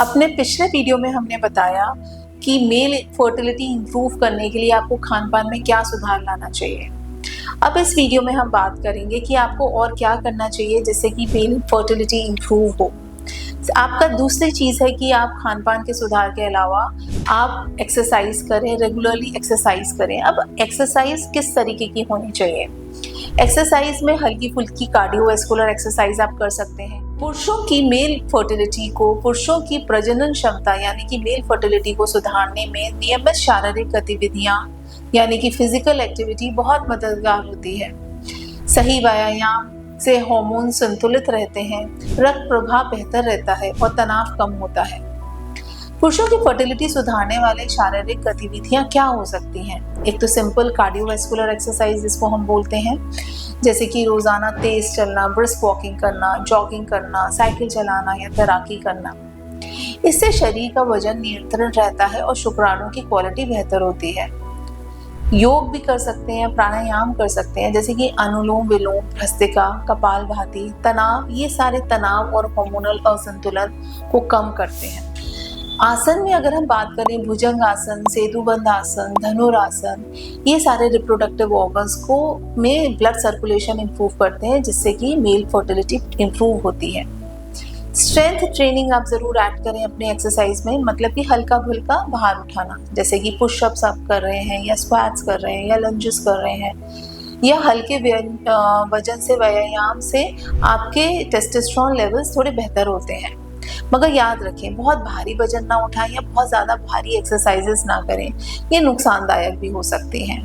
अपने पिछले वीडियो में हमने बताया कि मेल फर्टिलिटी इंप्रूव करने के लिए आपको खान पान में क्या सुधार लाना चाहिए। अब इस वीडियो में हम बात करेंगे कि आपको और क्या करना चाहिए जिससे कि मेल फर्टिलिटी इंप्रूव हो। आपका दूसरी चीज़ है कि आप खान पान के सुधार के अलावा आप एक्सरसाइज करें, रेगुलरली एक्सरसाइज करें। अब एक्सरसाइज किस तरीके की होनी चाहिए? एक्सरसाइज में हल्की फुल्की कार्डियोवैस्कुलर एक्सरसाइज आप कर सकते हैं। पुरुषों की मेल फर्टिलिटी को, पुरुषों की प्रजनन क्षमता यानी कि मेल फर्टिलिटी को सुधारने में नियमित शारीरिक गतिविधियां यानी कि फिजिकल एक्टिविटी बहुत मददगार होती है। सही व्यायाम से हार्मोन संतुलित रहते हैं, रक्त प्रवाह बेहतर रहता है और तनाव कम होता है। पुरुषों की फर्टिलिटी सुधारने वाले शारीरिक गतिविधियां क्या हो सकती हैं? एक तो सिंपल कार्डियोवैस्कुलर एक्सरसाइज जिसको हम बोलते हैं, जैसे कि रोजाना तेज चलना, ब्रिस्क वॉकिंग करना, जॉगिंग करना, साइकिल चलाना या तैराकी करना। इससे शरीर का वजन नियंत्रण रहता है और शुक्राणु की क्वालिटी बेहतर होती है। योग भी कर सकते हैं, प्राणायाम कर सकते हैं, जैसे कि अनुलोम विलोम, भस्त्रिका, कपालभाति, तनाव, ये सारे तनाव और हार्मोनल असंतुलन को कम करते हैं। आसन में अगर हम बात करें, भुजंग आसन, सेतुबंध आसन, धनुरासन, ये सारे रिप्रोडक्टिव ऑर्गन्स को में ब्लड सर्कुलेशन इंप्रूव करते हैं जिससे कि मेल फर्टिलिटी इंप्रूव होती है। स्ट्रेंथ ट्रेनिंग आप जरूर ऐड करें अपने एक्सरसाइज में, मतलब कि हल्का फुल्का भार उठाना, जैसे कि पुशअप्स आप कर रहे हैं या स्क्वाट्स कर रहे हैं या लंजेस कर रहे हैं या हल्के वजन से व्यायाम से आपके टेस्टोस्टेरोन लेवल्स थोड़े बेहतर होते हैं। मगर याद रखें, बहुत भारी वजन ना उठाएं या बहुत ज़्यादा भारी एक्सरसाइजेस ना करें, ये नुकसानदायक भी हो सकती हैं।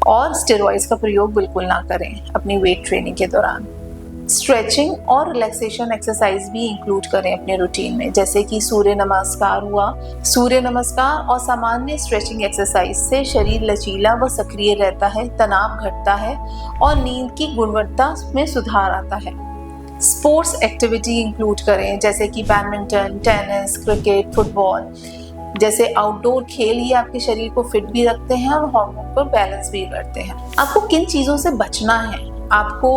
और स्टेरॉइड्स का प्रयोग बिल्कुल ना करें अपनी वेट ट्रेनिंग के दौरान। स्ट्रेचिंग और रिलैक्सेशन एक्सरसाइज भी इंक्लूड करें अपने रूटीन में, जैसे कि सूर्य नमस्कार हुआ। सूर्य नमस्कार और सामान्य स्ट्रेचिंग एक्सरसाइज से शरीर लचीला व सक्रिय रहता है, तनाव घटता है और नींद की गुणवत्ता में सुधार आता है। स्पोर्ट्स एक्टिविटी इंक्लूड करें, जैसे कि बैडमिंटन, टेनिस, क्रिकेट, फुटबॉल जैसे आउटडोर खेल। ये आपके शरीर को फिट भी रखते हैं और हार्मोन को बैलेंस भी करते हैं। आपको किन चीज़ों से बचना है? आपको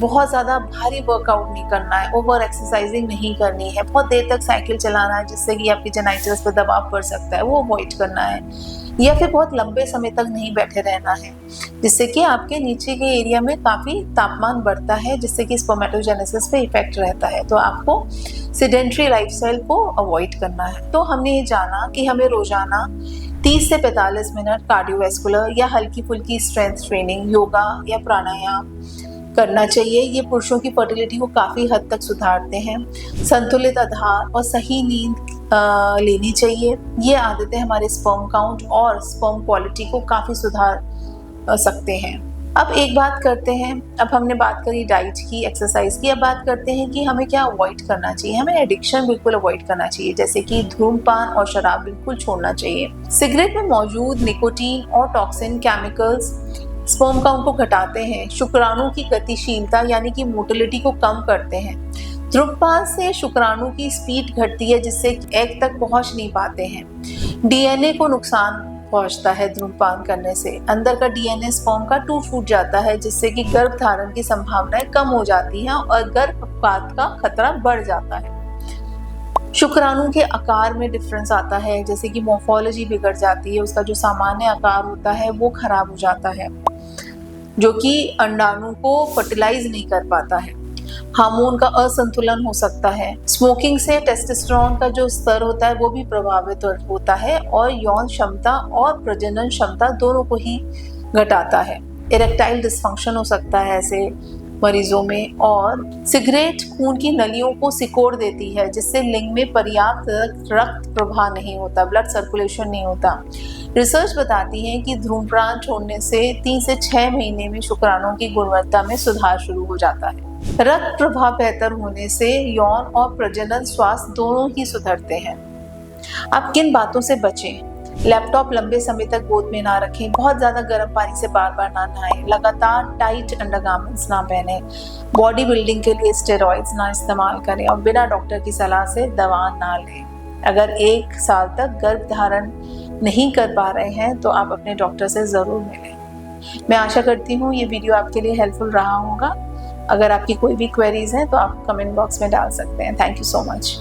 बहुत ज़्यादा भारी वर्कआउट नहीं करना है, ओवर एक्सरसाइजिंग नहीं करनी है, बहुत देर तक साइकिल चलाना है जिससे कि आपकी जेनिटल्स पर दबाव पड़ सकता है, वो अवॉइड करना है। या फिर बहुत लंबे समय तक नहीं बैठे रहना है जिससे कि आपके नीचे के एरिया में काफ़ी तापमान बढ़ता है, जिससे कि स्पर्मेटोजेनेसिस पे इफेक्ट रहता है। तो आपको सेडेंट्री लाइफस्टाइल को अवॉइड करना है। तो हमने ये जाना कि हमें रोजाना 30 से 45 मिनट कार्डियोवैस्कुलर या हल्की फुल्की स्ट्रेंथ ट्रेनिंग, योगा या प्राणायाम करना चाहिए। ये पुरुषों की फर्टिलिटी को काफ़ी हद तक सुधारते हैं। संतुलित आहार और सही नींद लेनी चाहिए। ये आदतें हमारे स्पर्म काउंट और स्पर्म क्वालिटी को काफ़ी सुधार सकते हैं। अब एक बात करते हैं, अब हमने बात करी डाइट की, एक्सरसाइज की, अब बात करते हैं कि हमें क्या अवॉइड करना चाहिए। हमें एडिक्शन बिल्कुल अवॉइड करना चाहिए, जैसे कि धूम्रपान और शराब बिल्कुल छोड़ना चाहिए। सिगरेट में मौजूद निकोटीन और टॉक्सिन केमिकल्स स्पर्म काउंट को घटाते हैं, शुक्राणु की गतिशीलता यानी कि मोटिलिटी को कम करते हैं। धूम्रपान से शुक्राणु की स्पीड घटती है जिससे एग तक पहुंच नहीं पाते हैं। डीएनए को नुकसान पहुंचता है धूम्रपान करने से। अंदर का डीएनए स्पर्म का फूट जाता है जिससे कि गर्भ धारण की संभावनाएं कम हो जाती हैं और गर्भपात का खतरा बढ़ जाता है। शुक्राणु के आकार में डिफरेंस आता है, जैसे कि मॉर्फोलॉजी बिगड़ जाती है, उसका जो सामान्य आकार होता है वो खराब हो जाता है, जो कि अंडाणु को फर्टिलाइज नहीं कर पाता है। हार्मोन का असंतुलन हो सकता है। स्मोकिंग से टेस्टोस्टेरोन का जो स्तर होता है वो भी प्रभावित होता है और यौन क्षमता और प्रजनन क्षमता दोनों को ही घटाता है। इरेक्टाइल डिस्फंक्शन हो सकता है ऐसे मरीजों में। और सिगरेट खून की नलियों को सिकोड़ देती है जिससे लिंग में पर्याप्त रक्त प्रवाह नहीं होता, ब्लड सर्कुलेशन नहीं होता। रिसर्च बताती है कि धूम्रपान छोड़ने से 3 से 6 महीने में शुक्राणु की गुणवत्ता में सुधार शुरू हो जाता है। रक्त प्रवाह बेहतर होने से यौन और प्रजनन स्वास्थ्य दोनों ही सुधरते हैं। आप किन बातों से बचें? लैपटॉप लंबे समय तक गोद में ना रखें, बहुत ज़्यादा गर्म पानी से बार बार ना नहाएं, लगातार टाइट अंडरगारमेंट्स ना पहने, बॉडी बिल्डिंग के लिए स्टेरॉइड्स ना इस्तेमाल करें और बिना डॉक्टर की सलाह से दवा ना लें। अगर 1 साल तक गर्भ धारण नहीं कर पा रहे हैं तो आप अपने डॉक्टर से ज़रूर मिलें। मैं आशा करती हूँ ये वीडियो आपके लिए हेल्पफुल रहा होगा। अगर आपकी कोई भी क्वेरीज हैं तो आप कमेंट बॉक्स में डाल सकते हैं। Thank you so much.